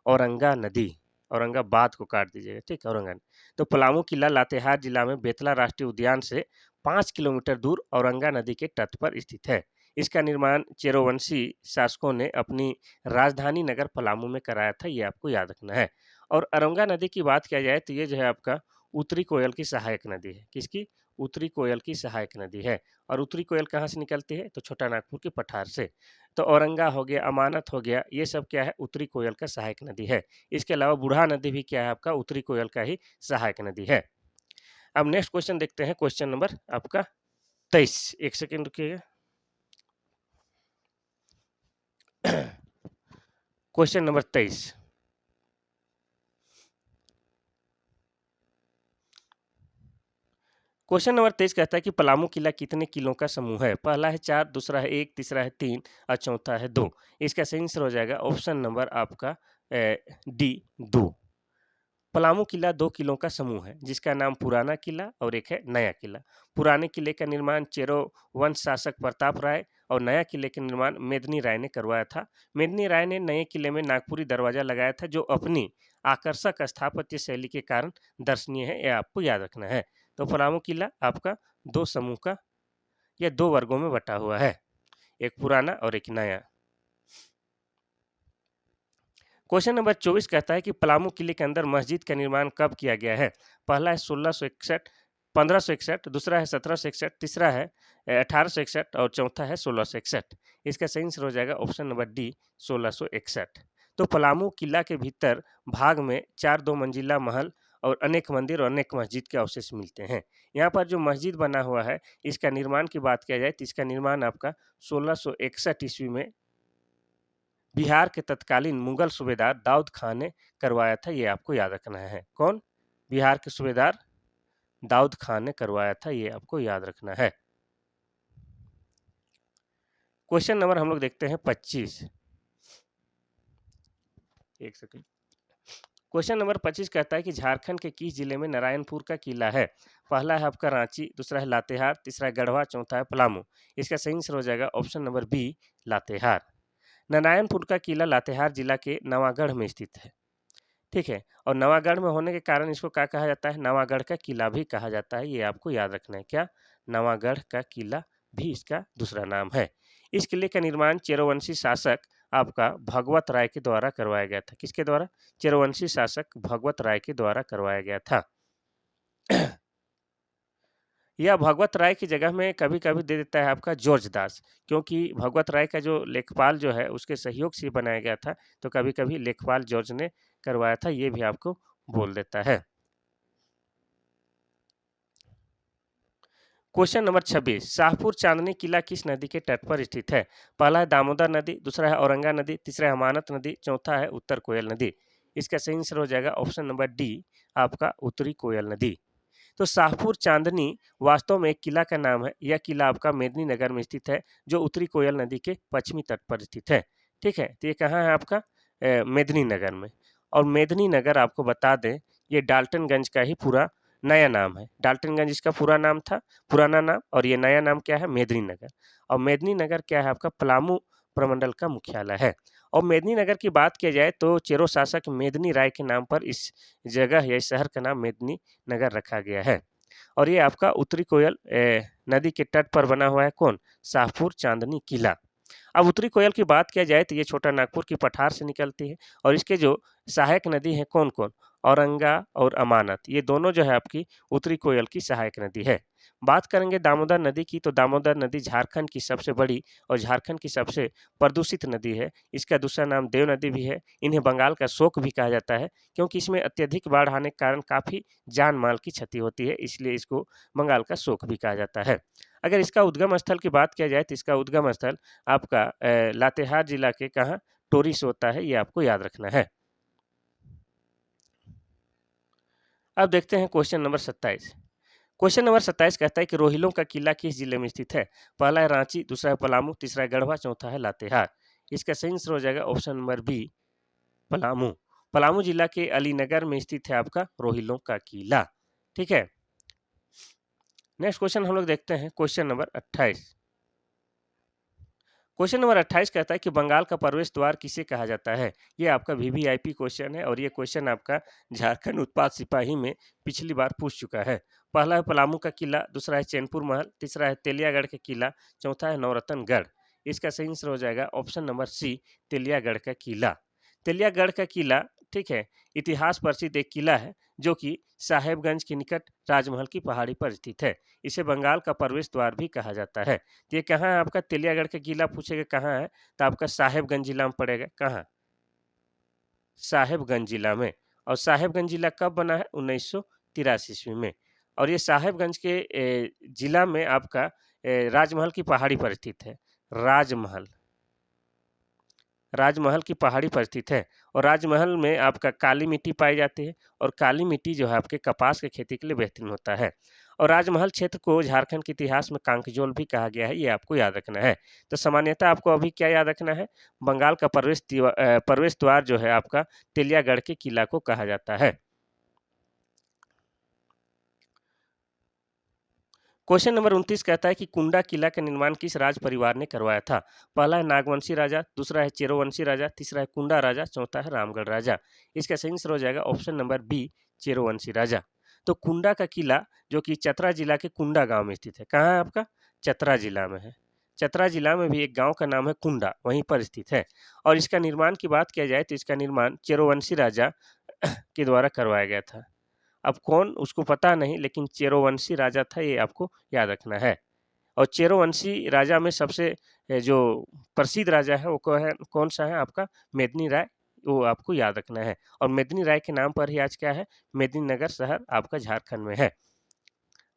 औरंगा नदी। औरंगाबाद को काट दीजिएगा, ठीक है, औरंगा। तो पलामू किला लातेहार जिला में बेतला राष्ट्रीय उद्यान से 5 किलोमीटर दूर औरंगा नदी के तट पर स्थित है। इसका निर्माण चेरोवंशी शासकों ने अपनी राजधानी नगर पलामू में कराया था, ये आपको याद रखना है। और औरंगा नदी की बात किया जाए तो ये जो है आपका उत्तरी कोयल की सहायक नदी है। किसकी? उत्तरी कोयल की सहायक नदी है। और उत्तरी कोयल कहाँ से निकलती है? तो छोटा नागपुर के पठार से। तो औरंगा हो गया, अमानत हो गया, ये सब क्या है? उत्तरी कोयल का सहायक नदी है। इसके अलावा बूढ़ा नदी भी क्या है? आपका उत्तरी कोयल का ही सहायक नदी है। अब नेक्स्ट क्वेश्चन देखते हैं, क्वेश्चन नंबर आपका 23। एक सेकेंड रुकिएगा। Question number 23। क्वेश्चन नंबर 23 कहता है कि पलामू किला कितने किलों का समूह है? पहला है 4, दूसरा है 1, तीसरा है 3 और चौथा है 2। इसका सही आंसर हो जाएगा ऑप्शन नंबर आपका डी, 2। पलामू किला 2 किलों का समूह है, जिसका नाम पुराना किला और एक है नया किला। पुराने किले का निर्माण चेरो वंश शासक प्रताप राय और नया किले का निर्माण मेदिनी राय ने करवाया था। मेदिनी राय ने नए किले में नागपुरी दरवाजा लगाया था, जो अपनी आकर्षक स्थापत्य शैली के कारण दर्शनीय है, यह आपको याद रखना है। तो पलामू किला आपका 2 समूह का या 2 वर्गों में बटा हुआ है, एक पुराना और एक नया। क्वेश्चन नंबर 24 कहता है कि पलामू किले के अंदर मस्जिद का निर्माण कब किया गया है? पहला है 1661, 1561, दूसरा है 1761, तीसरा है 1861 और चौथा है 1661। इसका सही आंसर हो जाएगा ऑप्शन नंबर डी, 1661। तो पलामू किला के भीतर भाग में 4 2 मंजिला महल और अनेक मंदिर और अनेक मस्जिद के अवशेष मिलते हैं। यहाँ पर जो मस्जिद बना हुआ है, इसका निर्माण की बात किया जाए तो इसका निर्माण आपका 1661 ईस्वी में बिहार के तत्कालीन मुगल सूबेदार दाऊद खान ने करवाया था, ये आपको याद रखना है। कौन? बिहार के सूबेदार दाऊद खान ने करवाया था, ये आपको याद रखना है। क्वेश्चन नंबर हम लोग देखते हैं 25। एक सेकंड। क्वेश्चन नंबर 25 कहता है कि झारखंड के किस जिले में नारायणपुर का किला है? पहला है आपका रांची, दूसरा है लातेहार, तीसरा है गढ़वा, चौथा है पलामू। इसका सही आंसर हो जाएगा option number B, Latehar. Narayanpur का किला लातेहार जिला के नवागढ़ में स्थित है, ठीक है। और नवागढ़ में होने के कारण इसको क्या कहा जाता है? नवागढ़ का किला भी कहा जाता है, ये आपको याद रखना है। क्या? नवागढ़ का किला भी इसका दूसरा नाम है। इस किले का निर्माण चेरोवंशी शासक आपका भगवत राय के द्वारा करवाया गया था। किसके द्वारा? चेरोवंशी शासक भगवत राय के द्वारा करवाया गया था। यह भगवत राय की जगह में कभी कभी दे देता है आपका जॉर्ज दास, क्योंकि भगवत राय का जो लेखपाल जो है उसके सहयोग से बनाया गया था, तो कभी कभी लेखपाल जॉर्ज ने करवाया था, ये भी आपको बोल देता है। Question number 26। शाहपुर चांदनी किला किस नदी के तट पर स्थित है? पहला है दामोदर नदी, दूसरा है औरंगा नदी, तीसरा है अमानत नदी, चौथा है उत्तर कोयल नदी। इसका सही आंसर हो जाएगा ऑप्शन नंबर डी, आपका उत्तरी कोयल नदी। तो शाहपुर चांदनी वास्तव में एक किला का नाम है। यह किला आपका मेदिनी नगर में स्थित है, जो उत्तरी कोयल नदी के पश्चिमी तट पर स्थित है, ठीक है। तो ये कहाँ है आपका? मेदिनी नगर में। और मेदिनी नगर आपको बता दें, ये डाल्टनगंज का ही पूरा नया नाम है। डाल्टनगंज इसका पूरा नाम था, पुराना नाम, और ये नया नाम क्या है? मेदिनी नगर। और मेदिनी नगर क्या है आपका? पलामू प्रमंडल का मुख्यालय है। और मेदिनी नगर की बात किया जाए तो चेरो शासक मेदिनी राय के नाम पर इस जगह या इस शहर का नाम मेदिनी नगर रखा गया है। और ये आपका उत्तरी कोयल नदी के तट पर बना हुआ है। कौन? शाहपुर चांदनी किला। अब उत्तरी कोयल की बात किया जाए तो ये छोटा नागपुर की पठार से निकलती है और इसके जो सहायक नदी है कौन कौन, औरंगा और अमानत, ये दोनों जो है आपकी उत्तरी कोयल की सहायक नदी है। बात करेंगे दामोदर नदी की, तो दामोदर नदी झारखंड की सबसे बड़ी और झारखंड की सबसे प्रदूषित नदी है। इसका दूसरा नाम देव नदी भी है। इन्हें बंगाल का शोक भी कहा जाता है, क्योंकि इसमें अत्यधिक बाढ़ आने के कारण काफ़ी जान माल की क्षति होती है, इसलिए इसको बंगाल का शोक भी कहा जाता है। अगर इसका उद्गम स्थल की बात किया जाए तो इसका उद्गम स्थल आपका लातेहार जिला के कहाँ, टोरी से होता है, ये आपको याद रखना है। अब देखते हैं क्वेश्चन नंबर 27। क्वेश्चन नंबर 27 कहता है कि रोहिलों का किला किस जिले में स्थित है? पहला है रांची, दूसरा है पलामू, तीसरा है गढ़वा, चौथा है लातेहार। इसका सही आंसर हो जाएगा option number B, Palamu. Palamu जिला के अलीनगर में स्थित है आपका रोहिलों का किला। ठीक है, नेक्स्ट क्वेश्चन हम लोग देखते हैं क्वेश्चन नंबर 28। क्वेश्चन नंबर 28 कहता है कि बंगाल का प्रवेश द्वार किसे कहा जाता है? ये आपका वीवीआईपी क्वेश्चन है और ये क्वेश्चन आपका झारखंड उत्पाद सिपाही में पिछली बार पूछ चुका है। पहला है पलामू का किला, दूसरा है चैनपुर महल, तीसरा है तेलियागढ़ का किला, चौथा है नवरत्नगढ़। इसका सही आंसर हो जाएगा ऑप्शन नंबर सी, तेलियागढ़ का किला। तेलियागढ़ का किला, ठीक है, इतिहास प्रसिद्ध एक किला है जो कि साहेबगंज के निकट राजमहल की पहाड़ी पर स्थित है। इसे बंगाल का प्रवेश द्वार भी कहा जाता है। तो ये कहाँ है आपका? तेलियागढ़ का किला पूछेगा कहाँ है, तो आपका साहेबगंज जिला में पड़ेगा। कहाँ? साहेबगंज जिला में। और साहेबगंज जिला कब बना है? 1983 ईस्वी में। और ये साहेबगंज के जिला में आपका राजमहल की पहाड़ी पर स्थित है। राजमहल, राजमहल की पहाड़ी पर स्थित है और राजमहल में आपका काली मिट्टी पाई जाती है और काली मिट्टी जो है आपके कपास की खेती के लिए बेहतरीन होता है। और राजमहल क्षेत्र को झारखंड के इतिहास में कांकजोल भी कहा गया है, ये आपको याद रखना है। तो सामान्यतः आपको अभी क्या याद रखना है? बंगाल का प्रवेश द्वार जो है आपका तेलियागढ़ के किला को कहा जाता है। क्वेश्चन नंबर 29 कहता है कि कुंडा किला का निर्माण किस राज परिवार ने करवाया था? पहला है नागवंशी राजा, दूसरा है चेरोवंशी राजा, तीसरा है कुंडा राजा, चौथा है रामगढ़ राजा। इसका सही आंसर हो जाएगा ऑप्शन नंबर बी, चेरोवंशी राजा। तो कुंडा का किला जो कि चतरा जिला के कुंडा गांव में स्थित है। कहाँ है आपका? चतरा जिला में है। चतरा जिला में भी एक गांव का नाम है कुंडा, वहीं पर स्थित है। और इसका निर्माण की बात किया जाए तो इसका निर्माण चेरोवंशी राजा के द्वारा करवाया गया था। अब कौन, उसको पता नहीं, लेकिन चेरोवंशी राजा था, ये आपको याद रखना है। और चेरोवंशी राजा में सबसे जो प्रसिद्ध राजा है वो कौन सा है आपका? मेदिनी राय, वो आपको याद रखना है। और मेदिनी राय के नाम पर ही आज क्या है? मेदिनीनगर शहर आपका झारखंड में है।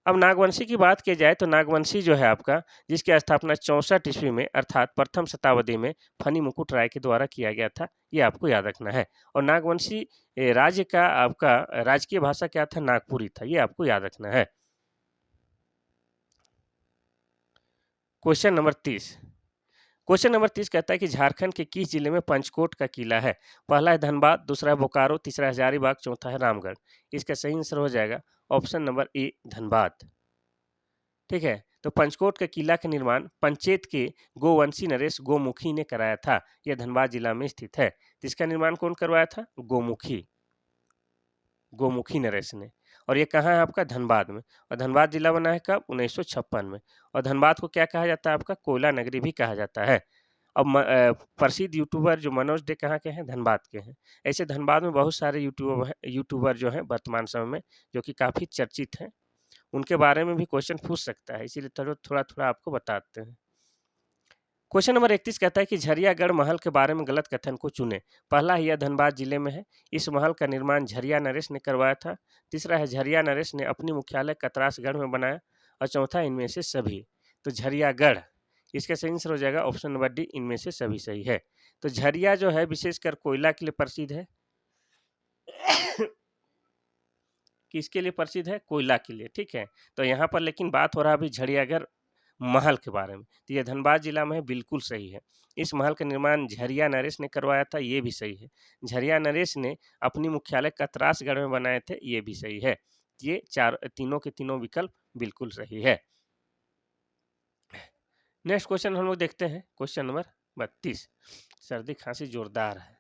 अब नागवंशी की बात की जाए तो नागवंशी जो है आपका, जिसकी स्थापना 64 ईस्वी में अर्थात प्रथम शताब्दी में फनी मुकुट राय के द्वारा किया गया था, ये आपको याद रखना है। और नागवंशी राज्य का आपका राजकीय भाषा क्या था? नागपुरी था, ये आपको याद रखना है। Question number 30। क्वेश्चन नंबर 30 कहता है कि झारखंड के किस जिले में पंचकोट का किला है? पहला है धनबाद, दूसरा है बोकारो, तीसरा है हजारीबाग, चौथा है रामगढ़। इसका सही आंसर हो जाएगा ऑप्शन नंबर ए, धनबाद। ठीक है, तो पंचकोट का किला का निर्माण पंचेत के गोवंशी नरेश गोमुखी ने कराया था। यह धनबाद जिला में स्थित है। जिसका निर्माण कौन करवाया था? गोमुखी, गोमुखी नरेश ने। और ये कहाँ है आपका? धनबाद में। और धनबाद जिला बना है कब? 1956 में। और धनबाद को क्या कहा जाता है आपका? कोयला नगरी भी कहा जाता है। अब प्रसिद्ध यूट्यूबर जो मनोज डे कहाँ के हैं? धनबाद के हैं। ऐसे धनबाद में बहुत सारे यूट्यूबर जो हैं वर्तमान समय में, जो कि काफ़ी चर्चित हैं, उनके बारे में भी क्वेश्चन पूछ सकता है, इसीलिए थोड़ा थोड़ा थोड़ा आपको बताते हैं। क्वेश्चन नंबर 31 कहता है कि झरियागढ़ महल के बारे में गलत कथन को चुने। पहला है यह धनबाद जिले में है, इस महल का निर्माण झरिया नरेश ने करवाया था। तीसरा है झरिया नरेश ने अपनी मुख्यालय कतरासगढ़ में बनाया। और चौथा इनमें से सभी। तो झरियागढ़, इसका सही आंसर हो जाएगा ऑप्शन नंबर डी, इनमें से सभी सही है। तो झरिया जो है विशेषकर कोयला के लिए प्रसिद्ध है। किसके लिए प्रसिद्ध है? कोयला के लिए। ठीक है, तो यहाँ पर लेकिन बात हो रहा है अभी झरियागढ़ महल के बारे में, तो ये धनबाद जिला में है, बिल्कुल सही है। इस महल का निर्माण झरिया नरेश ने करवाया था, ये भी सही है। झरिया नरेश ने अपनी मुख्यालय कतरासगढ़ में बनाए थे, ये भी सही है। ये तीनों के तीनों विकल्प बिल्कुल सही है। नेक्स्ट क्वेश्चन हम लोग देखते हैं, क्वेश्चन नंबर 32। सर्दी खांसी जोरदार है,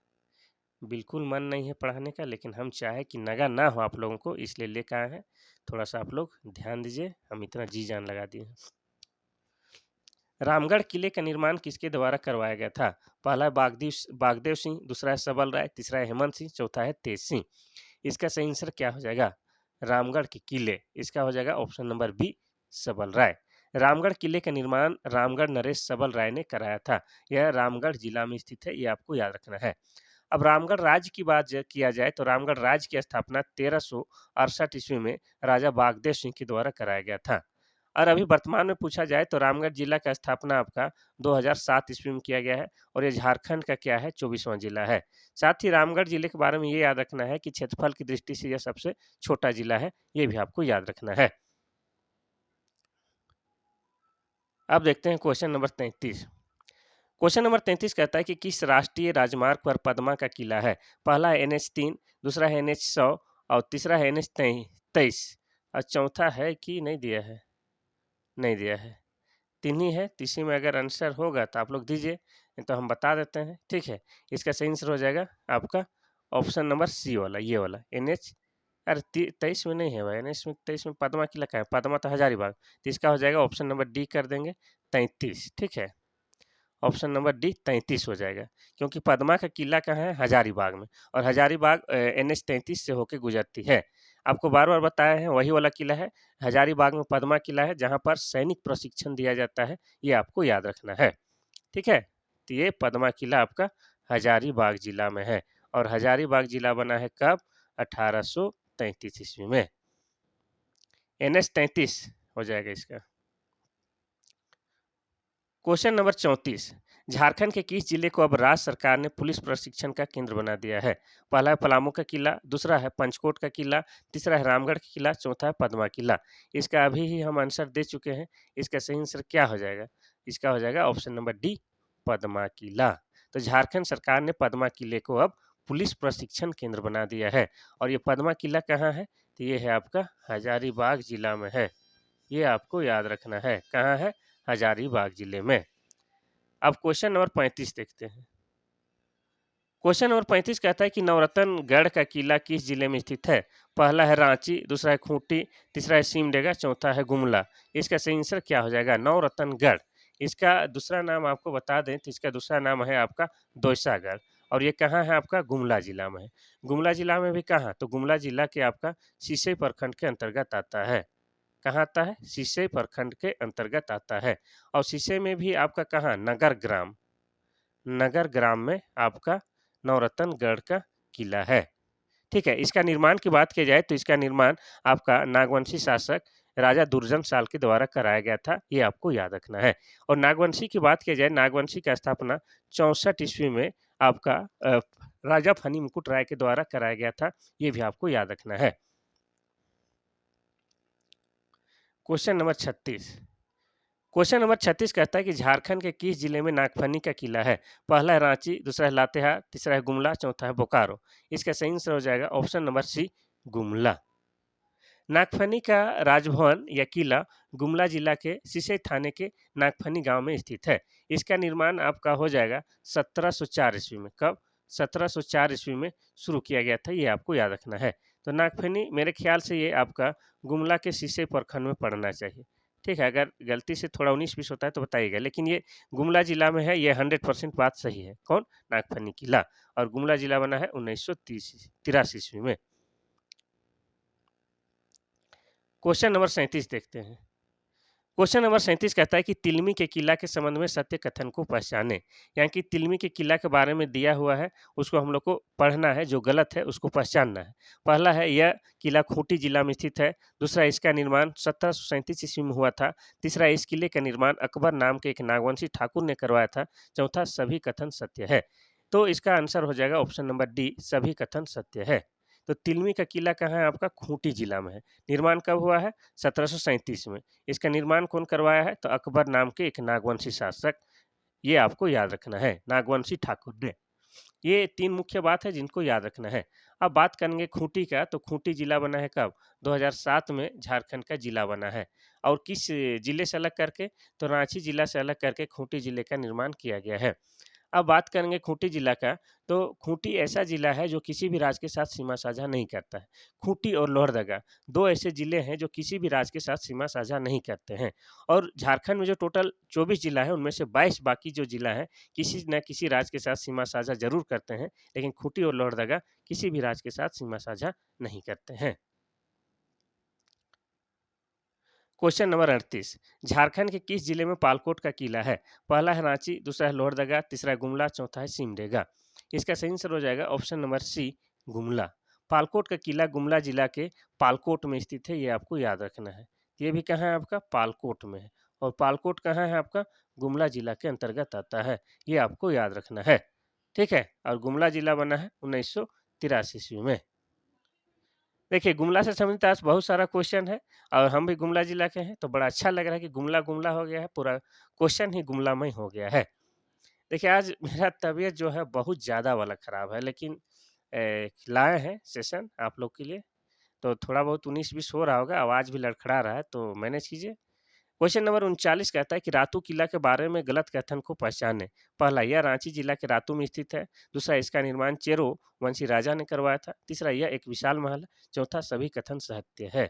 बिल्कुल मन नहीं है पढ़ाने का, लेकिन हम चाहे कि नगा ना हो आप लोगों को, इसलिए लेकर आए हैं। थोड़ा सा आप लोग ध्यान दीजिए, हम इतना जी जान लगा दिए हैं। रामगढ़ किले का निर्माण किसके द्वारा करवाया गया था? पहला है बागदेव सिंह, दूसरा है सबल राय, तीसरा है हेमंत सिंह, चौथा है तेज सिंह। इसका सही आंसर क्या हो जाएगा? रामगढ़ के किले, इसका हो जाएगा ऑप्शन नंबर बी सबल राय। रामगढ़ किले का निर्माण रामगढ़ नरेश सबल राय ने कराया था। यह रामगढ़ जिला में स्थित है, ये आपको याद रखना है। अब रामगढ़ राज्य की बात किया जाए तो रामगढ़ राज्य की स्थापना 1368 ईस्वी में राजा बागदेव सिंह के द्वारा कराया गया था। और अभी वर्तमान में पूछा जाए तो रामगढ़ जिला का स्थापना आपका 2007 ईस्वी में किया गया है और ये झारखंड का क्या है 24वां जिला है। साथ ही रामगढ़ जिले के बारे में ये याद रखना है कि क्षेत्रफल की दृष्टि से यह सबसे छोटा जिला है, ये भी आपको याद रखना है। अब देखते हैं क्वेश्चन नंबर 33। क्वेश्चन नंबर 33 कहता है कि किस राष्ट्रीय राजमार्ग पर पद्मा का किला है? पहला है NH3, दूसरा है NH100 और तीसरा है NH23 और चौथा है कि नहीं दिया है? नहीं दिया है, तीन ही है। तीसरी में अगर आंसर होगा तो आप लोग दीजिए, नहीं तो हम बता देते हैं। ठीक है, इसका सही आंसर हो जाएगा आपका ऑप्शन नंबर सी वाला, ये वाला NH। अरे 23 में नहीं है भाई, NH में 23 में पद्मा किला का है, पद्मा तो हजारीबाग। तो इसका हो जाएगा ऑप्शन नंबर डी कर देंगे 33। ठीक है, ऑप्शन नंबर डी 33 हो जाएगा, क्योंकि पद्मा का किला कहाँ है? हजारीबाग में, और हजारीबाग NH33 से होकर गुजरती है। आपको बार बार बताया है, वही वाला किला है, हजारीबाग में पद्मा किला है जहाँ पर सैनिक प्रशिक्षण दिया जाता है, ये आपको याद रखना है। ठीक है, तो ये पद्मा किला आपका हजारीबाग जिला में है, और हजारीबाग जिला बना है कब? 1833 ईस्वी में। NH33 हो जाएगा इसका। Question number 34। झारखंड के किस जिले को अब राज्य सरकार ने पुलिस प्रशिक्षण का केंद्र बना दिया है? पहला है पलामू का किला, दूसरा है पंचकोट का किला, तीसरा है रामगढ़ का किला, चौथा है पद्मा किला। इसका अभी ही हम आंसर दे चुके हैं, इसका सही आंसर क्या हो जाएगा? इसका हो जाएगा ऑप्शन नंबर डी पद्मा किला। तो झारखंड सरकार ने पद्मा किले को अब पुलिस प्रशिक्षण केंद्र बना दिया है, और ये पद्मा किला कहाँ है? तो ये है आपका हजारीबाग जिला में है, ये आपको याद रखना है। कहाँ है? हजारीबाग जिले में। अब क्वेश्चन नंबर 35 देखते हैं। क्वेश्चन नंबर 35 कहता है कि नवरत्नगढ़ का किला किस जिले में स्थित है? पहला है रांची, दूसरा है खूंटी, तीसरा है सिमडेगा, चौथा है गुमला। इसका सही आंसर क्या हो जाएगा? नवरत्नगढ़। इसका दूसरा नाम आपको बता दें तो इसका दूसरा नाम है आपका दोयसागढ़, और ये कहाँ है? आपका गुमला जिला में है। गुमला जिला में भी कहाँ? तो गुमला जिला के आपका सिसई प्रखंड के अंतर्गत आता है। कहाँ आता है? सिसई प्रखंड के अंतर्गत आता है। और सिसई में भी आपका कहाँ? नगर ग्राम में आपका नवरत्नगढ़ का किला है। ठीक है, इसका निर्माण की बात की जाए तो इसका निर्माण आपका नागवंशी शासक राजा दुर्जन साल के द्वारा कराया गया था, ये आपको याद रखना है। और नागवंशी की बात की जाए, नागवंशी का स्थापना 64 ईस्वी में आपका राजा फनी मुकुट राय के द्वारा कराया गया था, ये भी आपको याद रखना है। Question number 36। क्वेश्चन नंबर 36 कहता है कि झारखंड के किस जिले में नागफनी का किला है? पहला है रांची, दूसरा है लातेहार, तीसरा है गुमला, चौथा है बोकारो। इसका सही आंसर हो जाएगा ऑप्शन नंबर सी गुमला। नागफनी का राजभवन या किला गुमला जिला के सिसई थाने के नागफनी गांव में स्थित है। इसका निर्माण आपका हो जाएगा 1704 ईस्वी में। कब? 1704 ईस्वी में शुरू किया गया था, ये आपको याद रखना है। तो नागफनी मेरे ख्याल से ये आपका गुमला के सिसई प्रखंड में पड़ना चाहिए। ठीक है, अगर गलती से थोड़ा 19-20 होता है तो बताइएगा, लेकिन ये गुमला जिला में है, ये 100% बात सही है। कौन? नागफनी किला, और गुमला जिला बना है 1983 ईस्वी में। क्वेश्चन नंबर 37 देखते हैं। क्वेश्चन नंबर 37 कहता है कि तिलमी के किला के संबंध में सत्य कथन को पहचाने। यानी कि तिलमी के किला के बारे में दिया हुआ है, उसको हम लोग को पढ़ना है, जो गलत है उसको पहचानना है। पहला है यह किला खूंटी जिला में स्थित है, दूसरा इसका निर्माण 1737 ईस्वी में हुआ था, तीसरा इस किले का निर्माण अकबर नाम के एक नागवंशी ठाकुर ने करवाया था, चौथा सभी कथन सत्य है। तो इसका आंसर हो जाएगा ऑप्शन नंबर डी सभी कथन सत्य है। तो तिलमी का किला कहाँ है? आपका खूंटी जिला में है। निर्माण कब हुआ है? 1737 में। इसका निर्माण कौन करवाया है? तो अकबर नाम के एक नागवंशी शासक, ये आपको याद रखना है, नागवंशी ठाकुर ने। ये तीन मुख्य बात है जिनको याद रखना है। अब बात करेंगे खूंटी का, तो खूंटी जिला बना है कब? 2007 में झारखंड का जिला बना है। और किस जिले से अलग करके? तो रांची जिला से अलग करके खूंटी जिले का निर्माण किया गया है। अब बात करेंगे खूंटी जिला का, तो खूंटी ऐसा जिला है जो किसी भी राज्य के साथ सीमा साझा नहीं करता है। खूंटी और लोहरदगा 2 ऐसे जिले हैं जो किसी भी राज्य के साथ सीमा साझा नहीं करते हैं। और झारखंड में जो टोटल 24 जिला है, उनमें से 22 बाकी जो जिला हैं, किसी न किसी राज्य के साथ सीमा साझा ज़रूर करते हैं, लेकिन खूंटी और लोहरदगा किसी भी राज्य के साथ सीमा साझा नहीं करते हैं। क्वेश्चन नंबर 38, झारखंड के किस जिले में पालकोट का किला है? पहला है रांची, दूसरा है लोहरदगा, तीसरा है गुमला, चौथा है सिमडेगा। इसका सही आंसर हो जाएगा option number C, Gumla. Palkot का किला गुमला जिला के पालकोट में स्थित है, ये आपको याद रखना है। ये भी कहाँ है आपका? पालकोट में है। और पालकोट कहाँ है आपका? गुमला जिला के अंतर्गत आता है, ये आपको याद रखना है। ठीक है, और गुमला जिला बना है 1983 ईस्वी में। देखिए, गुमला से संबंधित आज बहुत सारा क्वेश्चन है और हम भी गुमला जिला के हैं, तो बड़ा अच्छा लग रहा है कि गुमला गुमला हो गया है, पूरा क्वेश्चन ही गुमलामय हो गया है। देखिए, आज मेरा तबीयत जो है बहुत ज़्यादा वाला खराब है, लेकिन लाए हैं सेशन आप लोग के लिए, तो थोड़ा बहुत 19-20 हो रहा होगा, आवाज़ भी लड़खड़ा रहा है, तो मैनेज कीजिए। क्वेश्चन नंबर 39 कहता है कि रातू किला के बारे में गलत कथन को पहचानें। पहला, यह रांची जिला के रातू में स्थित है। दूसरा, इसका निर्माण चेरो वंशी राजा ने करवाया था। तीसरा, यह एक विशाल महल है। चौथा, सभी कथन सत्य है।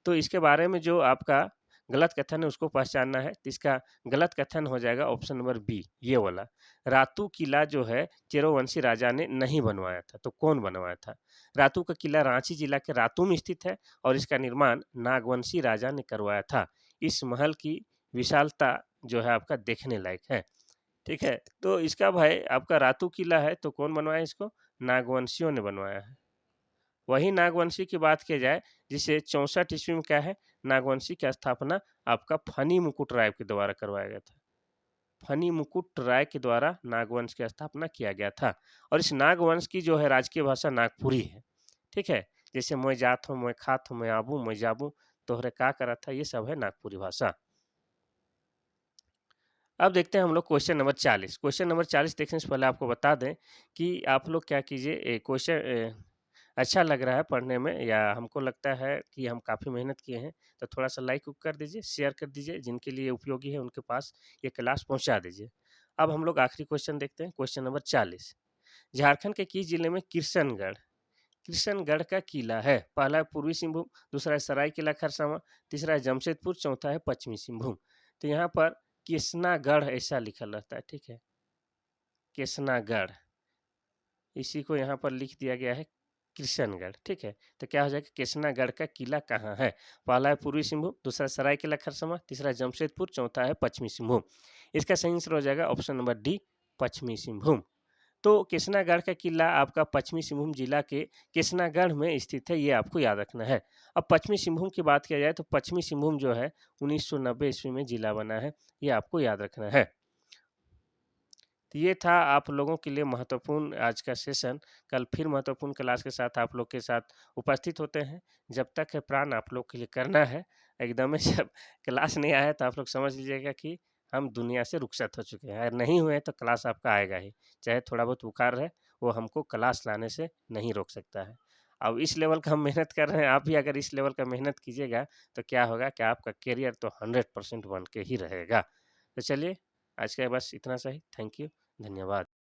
तो इसके बारे में जो आपका गलत कथन है उसको पहचानना है, तो इसका गलत कथन हो जाएगा ऑप्शन नंबर बी, ये वाला। रातू किला जो है चेरोवंशी राजा ने नहीं बनवाया था, तो कौन बनवाया था? रातू का किला रांची जिला के रातू में स्थित है और इसका निर्माण नागवंशी राजा ने करवाया था। इस महल की विशालता जो है आपका देखने लायक है। ठीक है, तो इसका भाई आपका रातू किला है, तो कौन बनवाया इसको? नागवंशियों ने बनवाया है। वही नागवंशी की बात की जाए, जिसे 64 ईस्वी में क्या है, नागवंशी की स्थापना आपका फनी मुकुट राय के द्वारा करवाया गया था। फनी मुकुट राय के द्वारा नागवंश की स्थापना किया गया था। और इस नागवंश की जो है राजकीय भाषा नागपुरी है। ठीक है, जैसे मैं जात हूँ, मैं खात हूँ, मैं आबू, मैं जाबू, तोहरे का करा था, ये सब है नागपुरी भाषा। अब देखते हैं हम लोग क्वेश्चन नंबर 40। क्वेश्चन नंबर 40 देखने से पहले आपको बता दें कि आप लोग क्या कीजिए, क्वेश्चन अच्छा लग रहा है पढ़ने में या हमको लगता है कि हम काफ़ी मेहनत किए हैं, तो थोड़ा-सा लाइक उक कर दीजिए, शेयर कर दीजिए, जिनके लिए उपयोगी है उनके पास ये क्लास पहुँचा दीजिए। अब हम लोग आखिरी क्वेश्चन देखते हैं, क्वेश्चन नंबर 40। झारखंड के किस जिले में किशनगढ़ का किला है? पहला है पूर्वी सिंहभूम, दूसरा है सरायकेला खरसावां, तीसरा है जमशेदपुर, चौथा है पश्चिमी सिंहभूम। तो यहाँ पर केसनागढ़ ऐसा लिखल रहता है, ठीक है? केसनागढ़, इसी को यहाँ पर लिख दिया गया है किशनगढ़, ठीक है? तो क्या हो जाएगा, केसनागढ़ का किला कहाँ है? पहला है पूर्वी सिंहभूम, दूसरा सरायकेला खरसावां, तीसरा जमशेदपुर, चौथा है पश्चिमी सिंहभूम। इसका सही आंसर हो जाएगा ऑप्शन नंबर डी, पश्चिमी सिंहभूम। तो केसनागढ़ का किला आपका पश्चिमी सिंहभूम जिला के केसनागढ़ में स्थित है, ये आपको याद रखना है। अब पश्चिमी सिंहभूम की बात किया जाए तो पश्चिमी सिंहभूम जो है 1990 ईस्वी में जिला बना है, ये आपको याद रखना है। तो ये था आप लोगों के लिए महत्वपूर्ण आज का सेशन। कल फिर महत्वपूर्ण क्लास के साथ आप लोग के साथ उपस्थित होते हैं। जब तक है प्राण आप लोग के लिए करना है, एकदम से जब क्लास नहीं आया तो आप लोग समझ लीजिएगा कि हम दुनिया से रुखसत हो चुके हैं। अगर नहीं हुए तो क्लास आपका आएगा ही, चाहे थोड़ा बहुत बुखार रहे, वो हमको क्लास लाने से नहीं रोक सकता है। अब इस लेवल का हम मेहनत कर रहे हैं, आप भी अगर इस लेवल का मेहनत कीजिएगा तो क्या होगा कि आपका करियर तो 100% बन के ही रहेगा। तो चलिए, आज का बस इतना सही। थैंक यू, धन्यवाद।